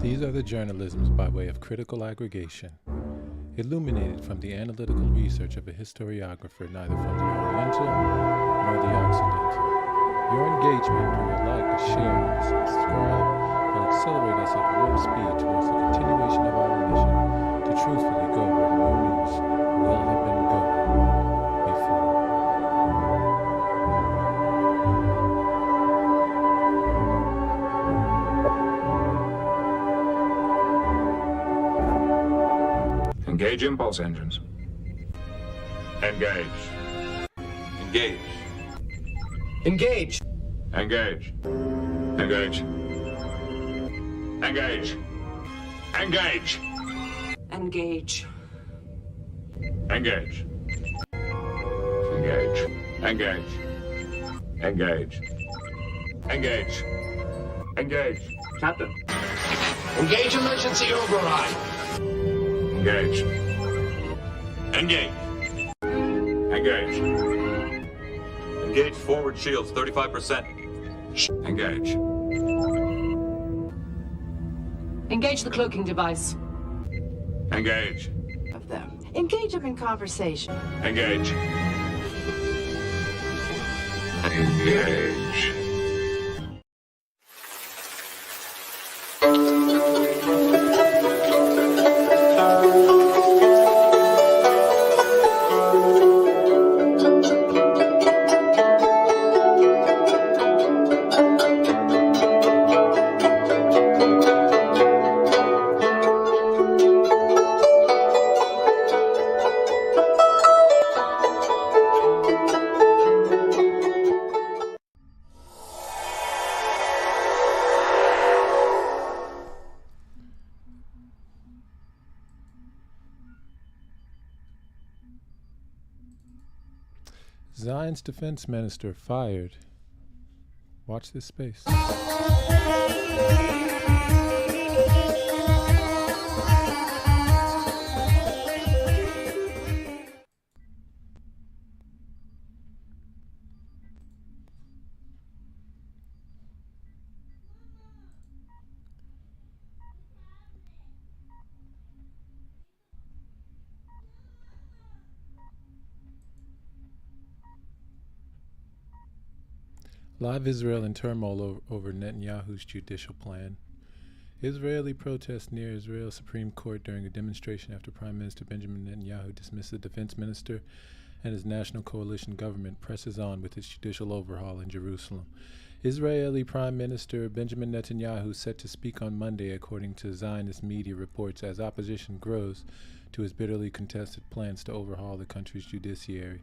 These are the journalisms by way of critical aggregation, illuminated from the analytical research of a historiographer neither from the Oriental nor the Occidental. Your engagement through a like, a share, and a subscribe will accelerate us at warp speed towards the continuation of our mission to truthfully go where more news will have been going before. Engage impulse engines. Engage. Engage. Engage. Engage. Engage. Engage. Engage. Engage. Engage. Engage. Engage. Engage. Engage. Engage. Captain. Engage emergency override. Engage. Engage. Engage. Engage forward shields, 35%. Engage. Engage the cloaking device. Engage. Of them. Engage them in conversation. Engage. Engage. Zion's defense minister fired. Watch this space. Live Israel in turmoil over Netanyahu's judicial plan. Israeli protests near Israel's Supreme Court during a demonstration after Prime Minister Benjamin Netanyahu dismissed the defense minister and his national coalition government presses on with its judicial overhaul in Jerusalem. Israeli Prime Minister Benjamin Netanyahu set to speak on Monday, according to Zionist media reports, as opposition grows to his bitterly contested plans to overhaul the country's judiciary.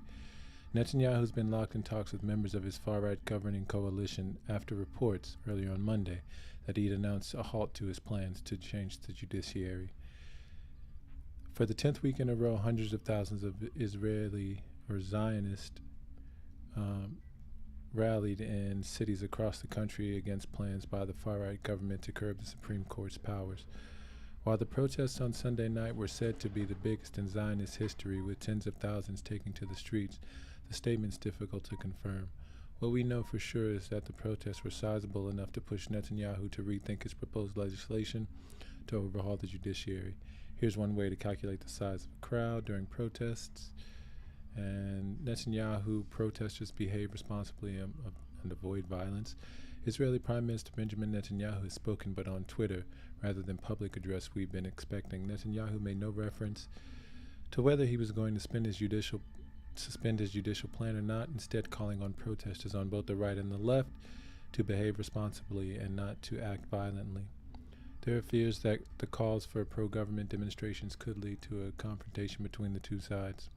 Netanyahu's been locked in talks with members of his far-right governing coalition after reports earlier on Monday that he'd announced a halt to his plans to change the judiciary. For the 10th week in a row, hundreds of thousands of Israeli or Zionist rallied in cities across the country against plans by the far-right government to curb the Supreme Court's powers. While the protests on Sunday night were said to be the biggest in Zionist history, with tens of thousands taking to the streets, the statement's difficult to confirm. What we know for sure is that the protests were sizable enough to push Netanyahu to rethink his proposed legislation to overhaul the judiciary. Here's one way to calculate the size of a crowd during protests. And Netanyahu protesters behave responsibly and avoid violence. Israeli Prime Minister Benjamin Netanyahu has spoken, but on Twitter rather than public address we've been expecting. Netanyahu made no reference to whether he was going to suspend his judicial plan or not, instead calling on protesters on both the right and the left to behave responsibly and not to act violently. There are fears that the calls for pro-government demonstrations could lead to a confrontation between the two sides.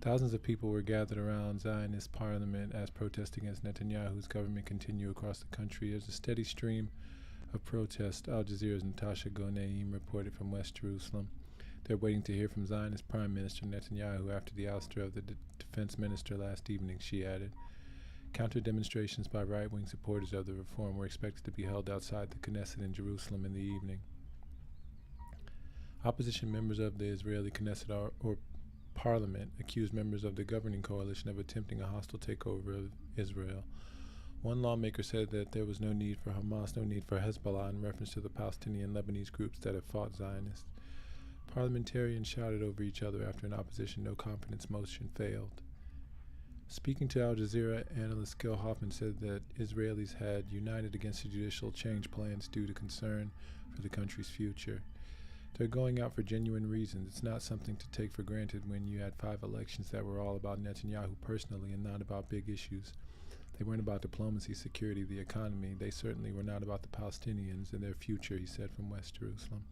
Thousands of people were gathered around Zionist parliament as protests against Netanyahu's government continue across the country. There's a steady stream of protests, Al Jazeera's Natasha Gonaim reported from West Jerusalem. They're waiting to hear from Zionist Prime Minister Netanyahu after the ouster of the defense minister last evening, she added. Counter-demonstrations by right-wing supporters of the reform were expected to be held outside the Knesset in Jerusalem in the evening. Opposition members of the Israeli Knesset or parliament accused members of the governing coalition of attempting a hostile takeover of Israel. One lawmaker said that there was no need for Hamas, no need for Hezbollah, in reference to the Palestinian Lebanese groups that have fought Zionists. Parliamentarians shouted over each other after an opposition no-confidence motion failed. Speaking to Al Jazeera, analyst Gil Hoffman said that Israelis had united against the judicial change plans due to concern for the country's future. They're going out for genuine reasons. It's not something to take for granted when you had 5 elections that were all about Netanyahu personally and not about big issues. They weren't about diplomacy, security, the economy. They certainly were not about the Palestinians and their future, he said from West Jerusalem.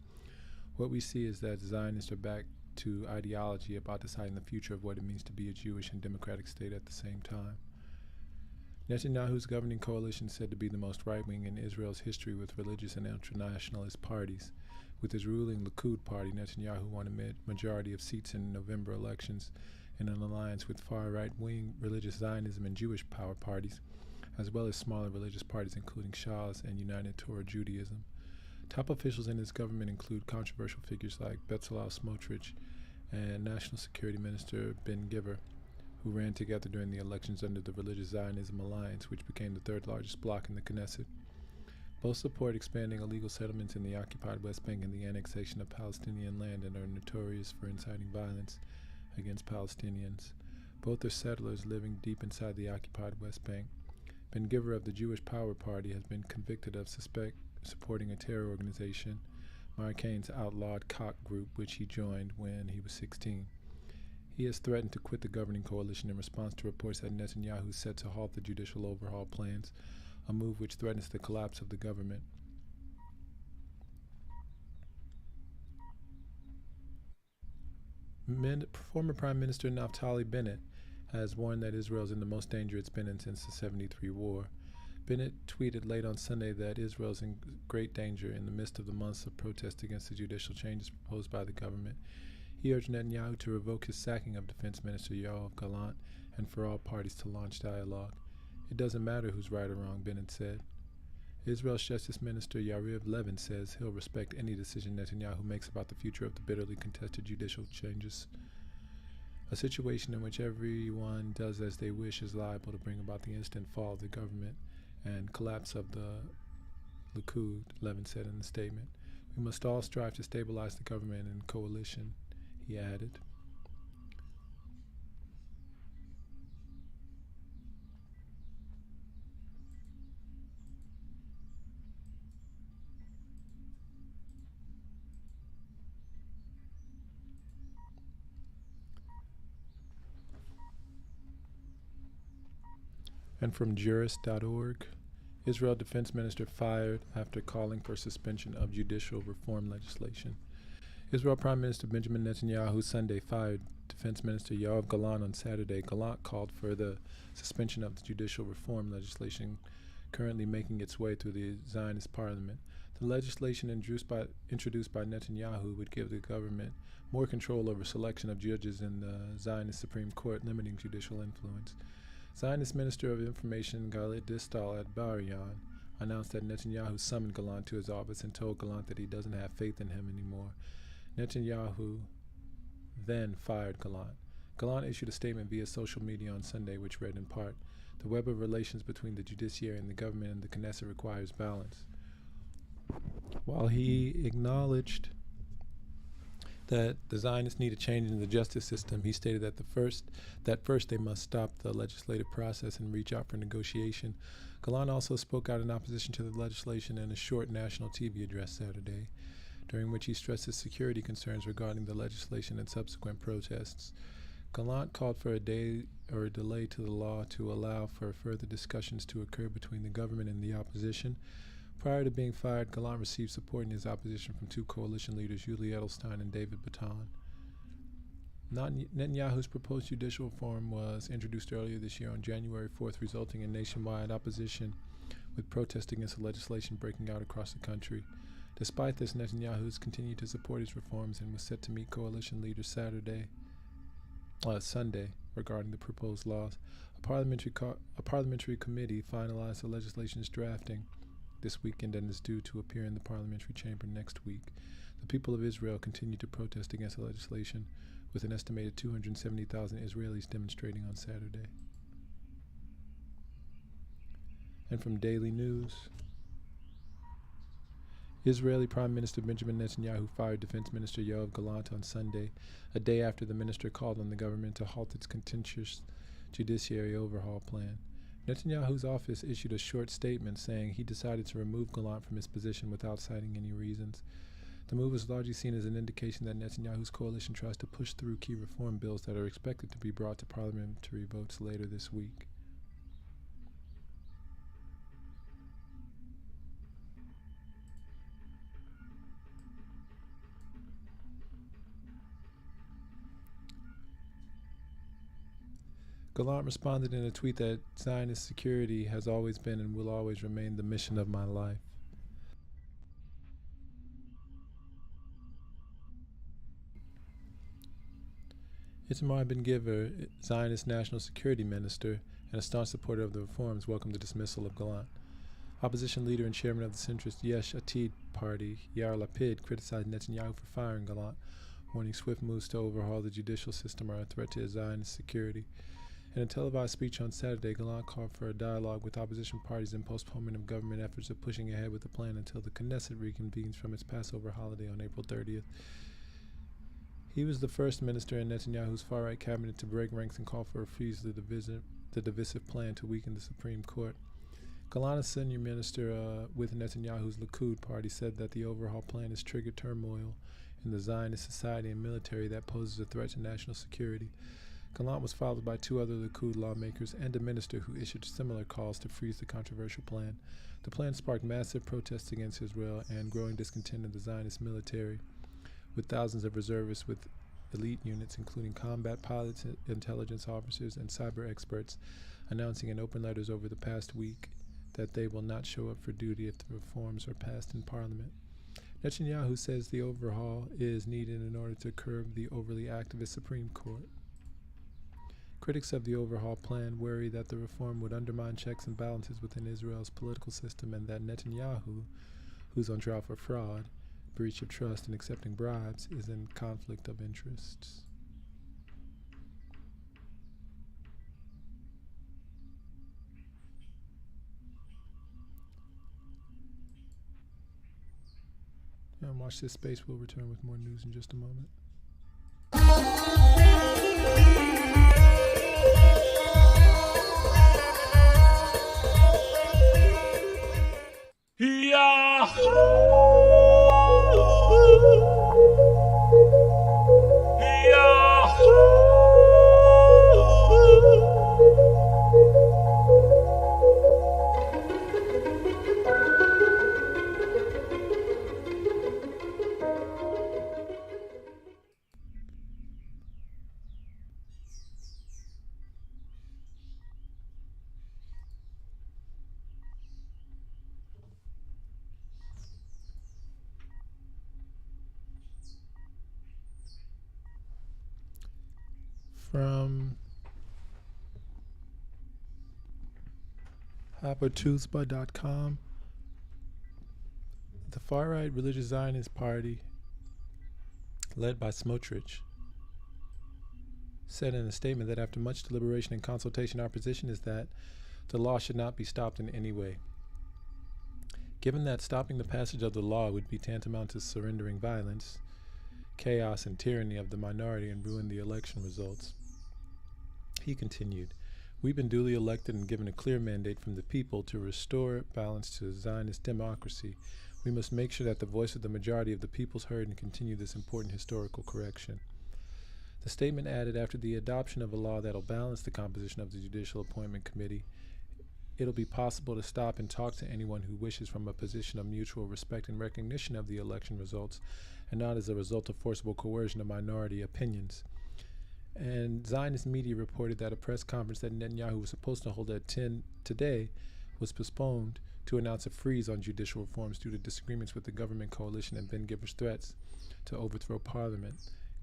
What we see is that Zionists are back to ideology about deciding the future of what it means to be a Jewish and democratic state at the same time. Netanyahu's governing coalition said to be the most right-wing in Israel's history with religious and ultranationalist parties. With his ruling Likud party, Netanyahu won a majority of seats in November elections in an alliance with far right-wing religious Zionism and Jewish power parties, as well as smaller religious parties including Shas and United Torah Judaism. Top officials in his government include controversial figures like Bezalel Smotrich and National Security Minister Ben Giver, who ran together during the elections under the Religious Zionism Alliance, which became the 3rd largest bloc in the Knesset. Both support expanding illegal settlements in the occupied West Bank and the annexation of Palestinian land and are notorious for inciting violence against Palestinians. Both are settlers living deep inside the occupied West Bank. Ben Giver of the Jewish Power Party has been convicted of supporting a terror organization, Meir Cain's outlawed Koch group, which he joined when he was 16. He has threatened to quit the governing coalition in response to reports that Netanyahu is set to halt the judicial overhaul plans, a move which threatens the collapse of the government. Former Prime Minister Naftali Bennett has warned that Israel is in the most danger it's been in since the '73 war. Bennett tweeted late on Sunday that Israel is in great danger in the midst of the months of protest against the judicial changes proposed by the government. He urged Netanyahu to revoke his sacking of Defense Minister Yoav Gallant and for all parties to launch dialogue. It doesn't matter who's right or wrong, Bennett said. Israel's Justice Minister Yariv Levin says he'll respect any decision Netanyahu makes about the future of the bitterly contested judicial changes. A situation in which everyone does as they wish is liable to bring about the instant fall of the government and collapse of the Likud, Levin said in a statement. We must all strive to stabilize the government and coalition, he added. And from jurist.org, Israel Defense Minister fired after calling for suspension of judicial reform legislation. Israel Prime Minister Benjamin Netanyahu Sunday fired Defense Minister Yoav Gallant on Saturday. Gallant called for the suspension of the judicial reform legislation currently making its way through the Zionist parliament. The legislation introduced by Netanyahu would give the government more control over selection of judges in the Zionist Supreme Court, limiting judicial influence. Zionist Minister of Information Galit Distal at Barian announced that Netanyahu summoned Gallant to his office and told Gallant that he doesn't have faith in him anymore. Netanyahu then fired Gallant. Gallant issued a statement via social media on Sunday which read in part, "The web of relations between the judiciary and the government and the Knesset requires balance." While he acknowledged that the Zionists need a change in the justice system, he stated that first they must stop the legislative process and reach out for negotiation. Gallant also spoke out in opposition to the legislation in a short national TV address Saturday, during which he stressed his security concerns regarding the legislation and subsequent protests. Gallant called for a delay to the law to allow for further discussions to occur between the government and the opposition. Prior to being fired, Gallant received support in his opposition from 2 coalition leaders, Yuli Edelstein and David Baton. Netanyahu's proposed judicial reform was introduced earlier this year on January 4th, resulting in nationwide opposition, with protests against the legislation breaking out across the country. Despite this, Netanyahu has continued to support his reforms and was set to meet coalition leaders Sunday regarding the proposed laws. A parliamentary committee finalized the legislation's drafting this weekend and is due to appear in the parliamentary chamber next week. The people of Israel continue to protest against the legislation, with an estimated 270,000 Israelis demonstrating on Saturday. And from Daily News, Israeli Prime Minister Benjamin Netanyahu fired Defense Minister Yoav Gallant on Sunday, a day after the minister called on the government to halt its contentious judiciary overhaul plan. Netanyahu's office issued a short statement saying he decided to remove Gallant from his position without citing any reasons. The move was largely seen as an indication that Netanyahu's coalition tries to push through key reform bills that are expected to be brought to parliamentary votes later this week. Gallant responded in a tweet that Zionist security has always been and will always remain the mission of my life. Itamar Ben-Gvir, Zionist National Security Minister and a staunch supporter of the reforms, welcomed the dismissal of Gallant. Opposition leader and chairman of the centrist Yesh Atid party, Yair Lapid, criticized Netanyahu for firing Gallant, warning swift moves to overhaul the judicial system are a threat to Zionist security. In a televised speech on Saturday, Gallant called for a dialogue with opposition parties and postponement of government efforts of pushing ahead with the plan until the Knesset reconvenes from its Passover holiday on April 30th. He was the first minister in Netanyahu's far-right cabinet to break ranks and call for a freeze of the divisive plan to weaken the Supreme Court. Gallant, a senior minister with Netanyahu's Likud party, said that the overhaul plan has triggered turmoil in the Zionist society and military that poses a threat to national security. Gallant was followed by two other Likud lawmakers and a minister who issued similar calls to freeze the controversial plan. The plan sparked massive protests against Israel and growing discontent in the Zionist military, with thousands of reservists with elite units, including combat pilots, intelligence officers, and cyber experts, announcing in open letters over the past week that they will not show up for duty if the reforms are passed in Parliament. Netanyahu says the overhaul is needed in order to curb the overly activist Supreme Court. Critics of the overhaul plan worry that the reform would undermine checks and balances within Israel's political system and that Netanyahu, who's on trial for fraud, breach of trust, and accepting bribes, is in conflict of interests. And watch this space. We'll return with more news in just a moment. From Habertusba.com, the far-right religious Zionist party, led by Smotrich, said in a statement that after much deliberation and consultation, our position is that the law should not be stopped in any way. Given that stopping the passage of the law would be tantamount to surrendering violence, chaos, and tyranny of the minority and ruin the election results. He continued, "We've been duly elected and given a clear mandate from the people to restore balance to Zionist democracy. We must make sure that the voice of the majority of the people is heard and continue this important historical correction." The statement added, after the adoption of a law that will balance the composition of the Judicial Appointment Committee, it'll be possible to stop and talk to anyone who wishes from a position of mutual respect and recognition of the election results, and not as a result of forcible coercion of minority opinions. And Zionist media reported that a press conference that Netanyahu was supposed to hold at 10 today was postponed to announce a freeze on judicial reforms due to disagreements with the government coalition and Ben-Gvir's threats to overthrow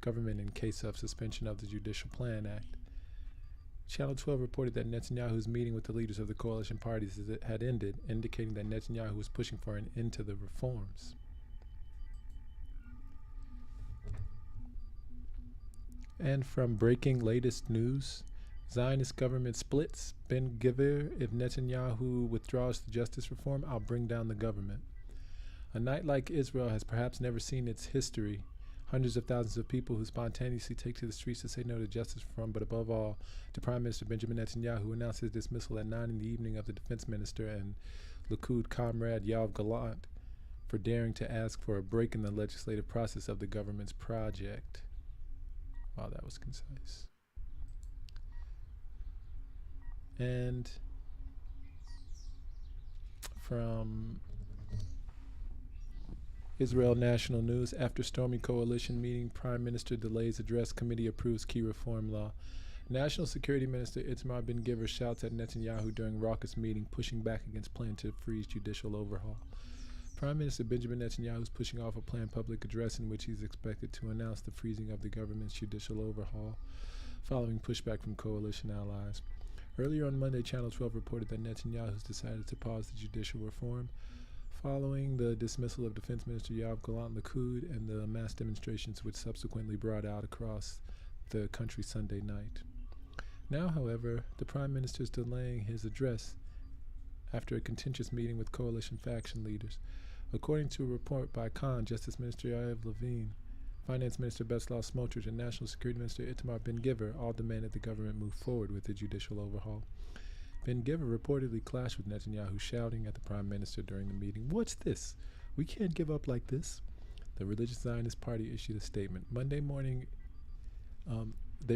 government in case of suspension of the Judicial Plan Act. Channel 12 reported that Netanyahu's meeting with the leaders of the coalition parties had ended, indicating that Netanyahu was pushing for an end to the reforms. And from breaking latest news, Zionist government splits. Ben Gvir, if Netanyahu withdraws the justice reform, I'll bring down the government. A night like Israel has perhaps never seen its history. Hundreds of thousands of people who spontaneously take to the streets to say no to justice reform, but above all, to Prime Minister Benjamin Netanyahu announced his dismissal at 9 in the evening of the defense minister and Likud comrade Yoav Gallant for daring to ask for a break in the legislative process of the government's project. Wow, that was concise. And from Israel National News, after stormy coalition meeting, Prime Minister delays address, committee approves key reform law. National Security Minister Itamar Ben-Gvir shouts at Netanyahu during raucous meeting, pushing back against plan to freeze judicial overhaul. Prime Minister Benjamin Netanyahu is pushing off a planned public address in which he's expected to announce the freezing of the government's judicial overhaul, following pushback from coalition allies. Earlier on Monday, Channel 12 reported that Netanyahu has decided to pause the judicial reform following the dismissal of Defense Minister Yoav Gallant Likud and the mass demonstrations which subsequently brought out across the country Sunday night. Now, however, the Prime Minister is delaying his address after a contentious meeting with coalition faction leaders. According to a report by Khan, Justice Minister Yair Levine, Finance Minister Bezalel Smotrich, and National Security Minister Itamar Ben-Gvir all demanded the government move forward with the judicial overhaul. Ben-Gvir reportedly clashed with Netanyahu, shouting at the Prime Minister during the meeting, "What's this? We can't give up like this." The Religious Zionist Party issued a statement Monday morning. They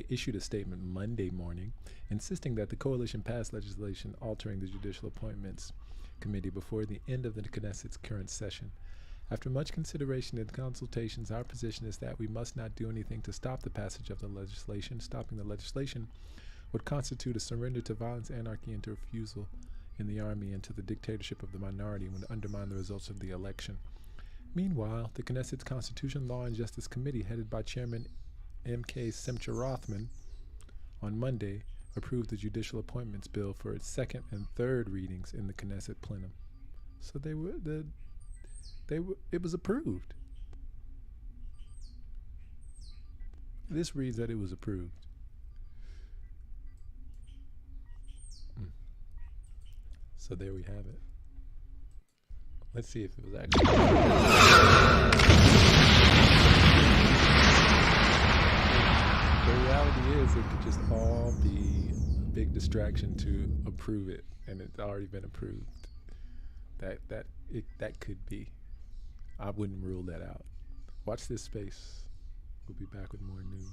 issued a statement Monday morning, insisting that the coalition pass legislation altering the Judicial Appointments Committee before the end of the Knesset's current session. After much consideration and consultations, our position is that we must not do anything to stop the passage of the legislation. Stopping the legislation would constitute a surrender to violence, anarchy, and to refusal in the army and to the dictatorship of the minority and would undermine the results of the election. Meanwhile, the Knesset's Constitution, Law, and Justice Committee, headed by Chairman M.K. Simcha Rothman, on Monday, approved the Judicial Appointments Bill for its second and third readings in the Knesset plenum. So it was approved. This reads that it was approved. So there we have it. Let's see if it was actually. The reality is it could just all be a big distraction to approve it, and it's already been approved. That could be. I wouldn't rule that out. Watch this space. We'll be back with more news.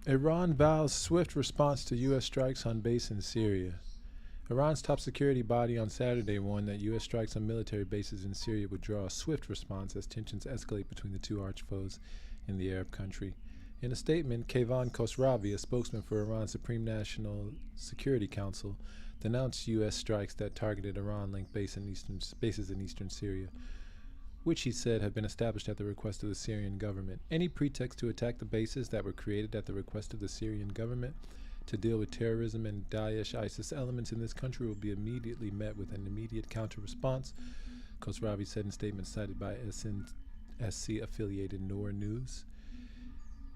Iran vows swift response to U.S. strikes on base in Syria. Iran's top security body on Saturday warned that U.S. strikes on military bases in Syria would draw a swift response as tensions escalate between the two arch-foes in the Arab country. In a statement, Keyvan Khosravi, a spokesman for Iran's Supreme National Security Council, denounced U.S. strikes that targeted Iran-linked bases in eastern Syria, which he said have been established at the request of the Syrian government. Any pretext to attack the bases that were created at the request of the Syrian government to deal with terrorism and Daesh-ISIS elements in this country will be immediately met with an immediate counter-response, Khosravi said in a statement cited by SNSC-affiliated Noor News.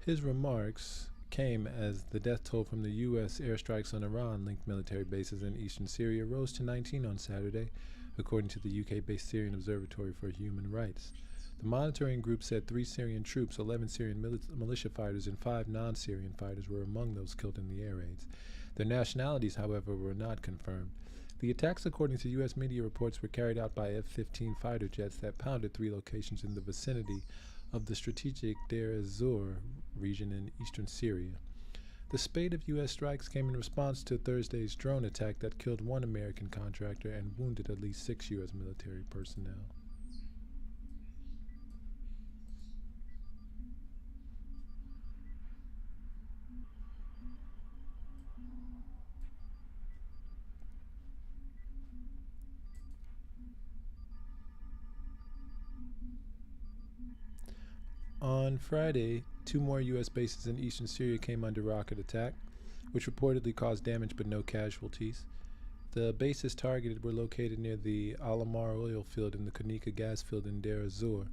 His remarks came as the death toll from the U.S. airstrikes on Iran-linked military bases in eastern Syria rose to 19 on Saturday, according to the UK-based Syrian Observatory for Human Rights. The monitoring group said 3 Syrian troops, 11 Syrian militia fighters, and 5 non-Syrian fighters were among those killed in the air raids. Their nationalities, however, were not confirmed. The attacks, according to U.S. media reports, were carried out by F-15 fighter jets that pounded 3 locations in the vicinity of the strategic Deir ez-Zor region in eastern Syria. The spate of U.S. strikes came in response to Thursday's drone attack that killed 1 American contractor and wounded at least 6 U.S. military personnel. On Friday, 2 more U.S. bases in eastern Syria came under rocket attack, which reportedly caused damage but no casualties. The bases targeted were located near the Alamar oil field and the Konika gas field in Deir ez-Zor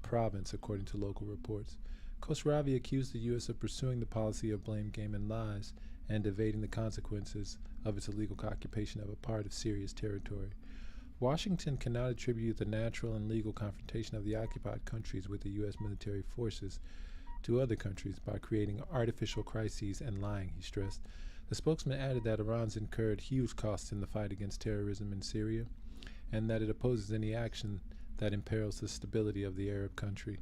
province, according to local reports. Khosravi accused the U.S. of pursuing the policy of blame game and lies and evading the consequences of its illegal occupation of a part of Syria's territory. Washington cannot attribute the natural and legal confrontation of the occupied countries with the U.S. military forces to other countries by creating artificial crises and lying, he stressed. The spokesman added that Iran's incurred huge costs in the fight against terrorism in Syria and that it opposes any action that imperils the stability of the Arab country.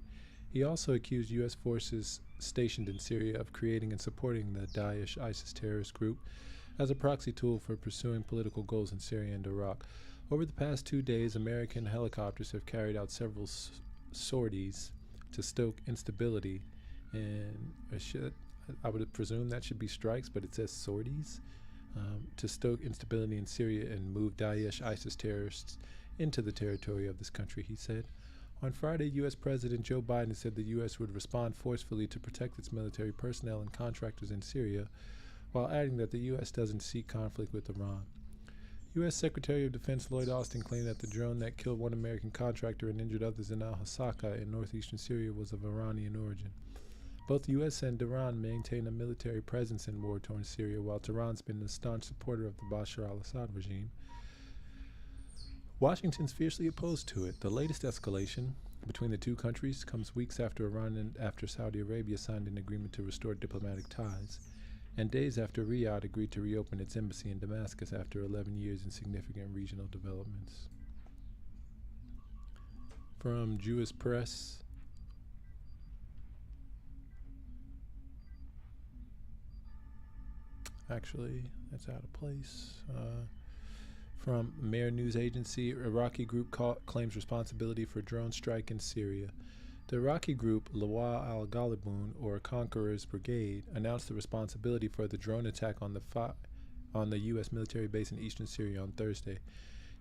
He also accused U.S. forces stationed in Syria of creating and supporting the Daesh ISIS terrorist group as a proxy tool for pursuing political goals in Syria and Iraq. Over the past 2 days, American helicopters have carried out several sorties to stoke instability in I would presume that should be strikes, but it says sorties, to stoke instability in Syria and move Daesh ISIS terrorists into the territory of this country, he said. On Friday, U.S. President Joe Biden said the U.S. would respond forcefully to protect its military personnel and contractors in Syria, while adding that the U.S. doesn't seek conflict with Iran. U.S. Secretary of Defense Lloyd Austin claimed that the drone that killed one American contractor and injured others in al-Hasaka in northeastern Syria was of Iranian origin. Both the U.S. and Iran maintain a military presence in war-torn Syria, while Tehran's been a staunch supporter of the Bashar al-Assad regime. Washington's fiercely opposed to it. The latest escalation between the two countries comes weeks after Iran and after Saudi Arabia signed an agreement to restore diplomatic ties, and days after Riyadh agreed to reopen its embassy in Damascus after 11 years in significant regional developments. From Jewish Press. Actually, that's out of place. From Mehr News Agency, Iraqi group claims responsibility for drone strike in Syria. The Iraqi group Lawal al-Ghalibun, or Conqueror's Brigade, announced the responsibility for the drone attack on the U.S. military base in eastern Syria on Thursday.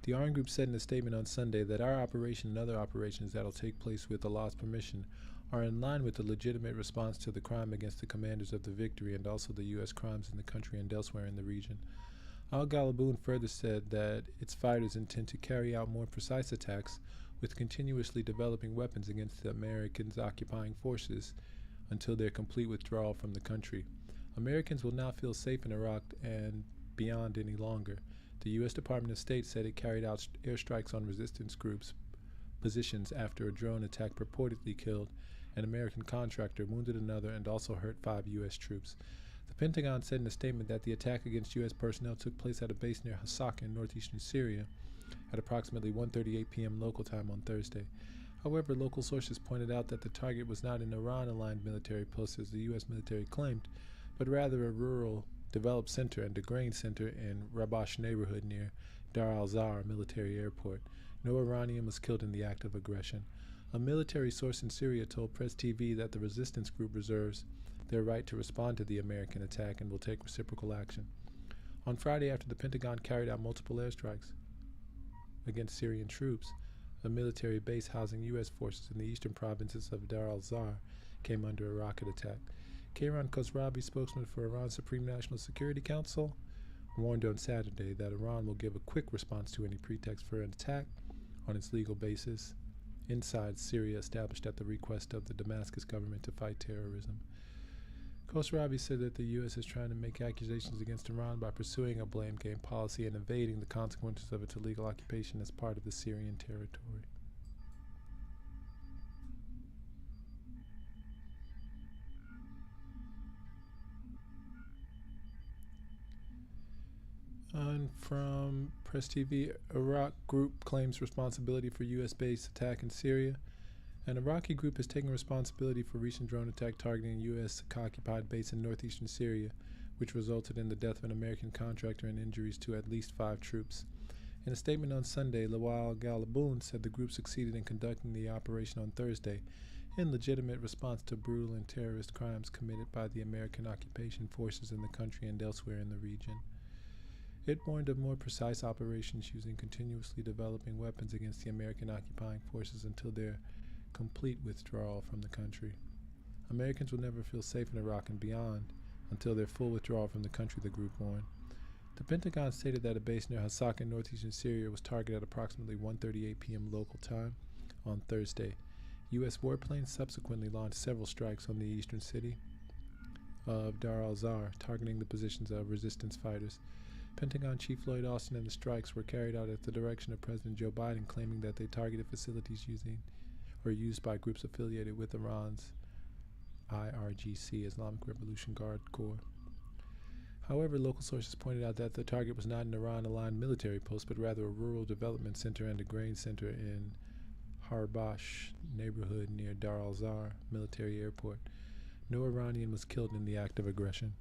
The armed group said in a statement on Sunday that our operation and other operations that will take place with Allah's permission are in line with the legitimate response to the crime against the commanders of the victory and also the U.S. crimes in the country and elsewhere in the region. Al-Ghalibun further said that its fighters intend to carry out more precise attacks with continuously developing weapons against the Americans' occupying forces until their complete withdrawal from the country. Americans will not feel safe in Iraq and beyond any longer. The U.S. Department of State said it carried out airstrikes on resistance groups' positions after a drone attack purportedly killed an American contractor, wounded another, and also hurt 5 U.S. troops. The Pentagon said in a statement that the attack against U.S. personnel took place at a base near Hasaka in northeastern Syria at approximately 1:38 p.m. local time on Thursday. However, local sources pointed out that the target was not an Iran-aligned military post as the U.S. military claimed, but rather a rural developed center and a grain center in Rabash neighborhood near Dar al-Zar military airport. No Iranian was killed in the act of aggression. A military source in Syria told Press TV that the resistance group reserves their right to respond to the American attack and will take reciprocal action. On Friday, after the Pentagon carried out multiple airstrikes against Syrian troops, a military base housing U.S. forces in the eastern provinces of Dar al-Zar came under a rocket attack. Kayran Khosravi, spokesman for Iran's Supreme National Security Council, warned on Saturday that Iran will give a quick response to any pretext for an attack on its legal basis inside Syria established at the request of the Damascus government to fight terrorism. Khosravi said that the U.S. is trying to make accusations against Iran by pursuing a blame game policy and evading the consequences of its illegal occupation as part of the Syrian territory. And from Press TV, Iraq group claims responsibility for U.S.-based attack in Syria. An Iraqi group has taken responsibility for recent drone attack targeting a U.S.-occupied base in northeastern Syria, which resulted in the death of an American contractor and injuries to at least 5 troops. In a statement on Sunday, Lawal Ghalibun said the group succeeded in conducting the operation on Thursday in legitimate response to brutal and terrorist crimes committed by the American occupation forces in the country and elsewhere in the region. It warned of more precise operations using continuously developing weapons against the American occupying forces until their complete withdrawal from the country. Americans will never feel safe in Iraq and beyond until their full withdrawal from the country, the group warned. The Pentagon stated that a base near Hasaka in northeastern Syria was targeted at approximately 1:38 p.m. local time on Thursday. U.S. warplanes subsequently launched several strikes on the eastern city of Dar al-Zar, targeting the positions of resistance fighters. Pentagon Chief Lloyd Austin and the strikes were carried out at the direction of President Joe Biden, claiming that they targeted facilities used by groups affiliated with Iran's IRGC, Islamic Revolution Guard Corps. However, local sources pointed out that the target was not an Iran-aligned military post, but rather a rural development center and a grain center in Harbash neighborhood near Dar al-Zar military airport. No Iranian was killed in the act of aggression.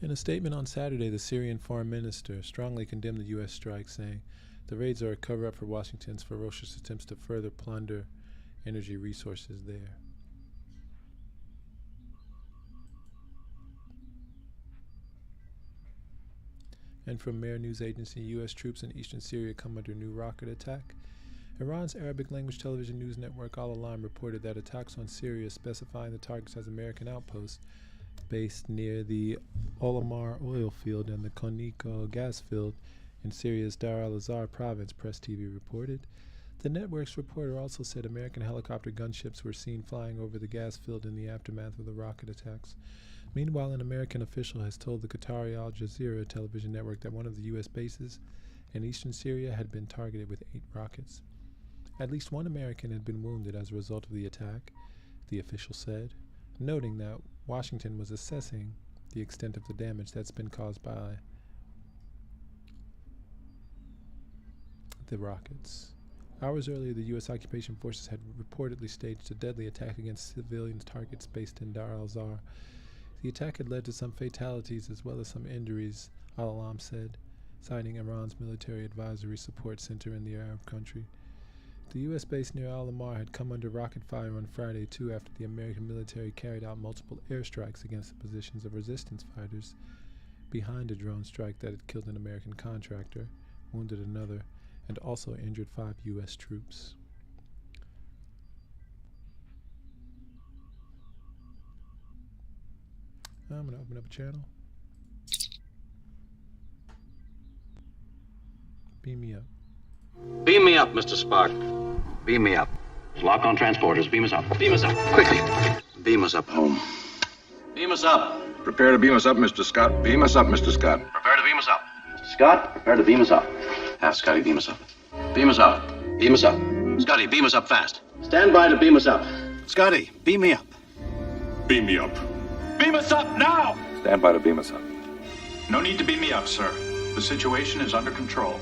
In a statement on Saturday, the Syrian foreign minister strongly condemned the U.S. strike, saying, "The raids are a cover-up for Washington's ferocious attempts to further plunder energy resources there." And from Mehr News Agency, U.S. troops in eastern Syria come under new rocket attack. Iran's Arabic-language television news network Al Alam reported that attacks on Syria, specifying the targets as American outposts based near the Olamar oil field and the Koniko gas field in Syria's Dar al-Azhar province, Press TV reported. The network's reporter also said American helicopter gunships were seen flying over the gas field in the aftermath of the rocket attacks. Meanwhile, an American official has told the Qatari Al Jazeera television network that one of the U.S. bases in eastern Syria had been targeted with 8 rockets. At least one American had been wounded as a result of the attack, the official said, noting that Washington was assessing the extent of the damage that's been caused by the rockets. Hours earlier, the U.S. occupation forces had reportedly staged a deadly attack against civilian targets based in Dar al-Zar. The attack had led to some fatalities as well as some injuries, Al-Alam said, citing Iran's military advisory support center in the Arab country. The U.S. base near Al-Amar had come under rocket fire on Friday, too, after the American military carried out multiple airstrikes against the positions of resistance fighters behind a drone strike that had killed an American contractor, wounded another, and also injured 5 U.S. troops. I'm going to open up a channel. Beam me up. Beam me up, Mr. Spark. Beam me up. Lock on transporters. Beam us up. Beam us up. Quickly. Beam us up home. Beam us up. Prepare to beam us up, Mr. Scott. Beam us up, Mr. Scott. Prepare to beam us up. Mr. Scott, prepare to beam us up. Have Scotty beam us up. Beam us up. Beam us up. Scotty, beam us up fast. Stand by to beam us up. Scotty, beam me up. Beam me up. Beam us up now! Stand by to beam us up. No need to beam me up, sir. The situation is under control.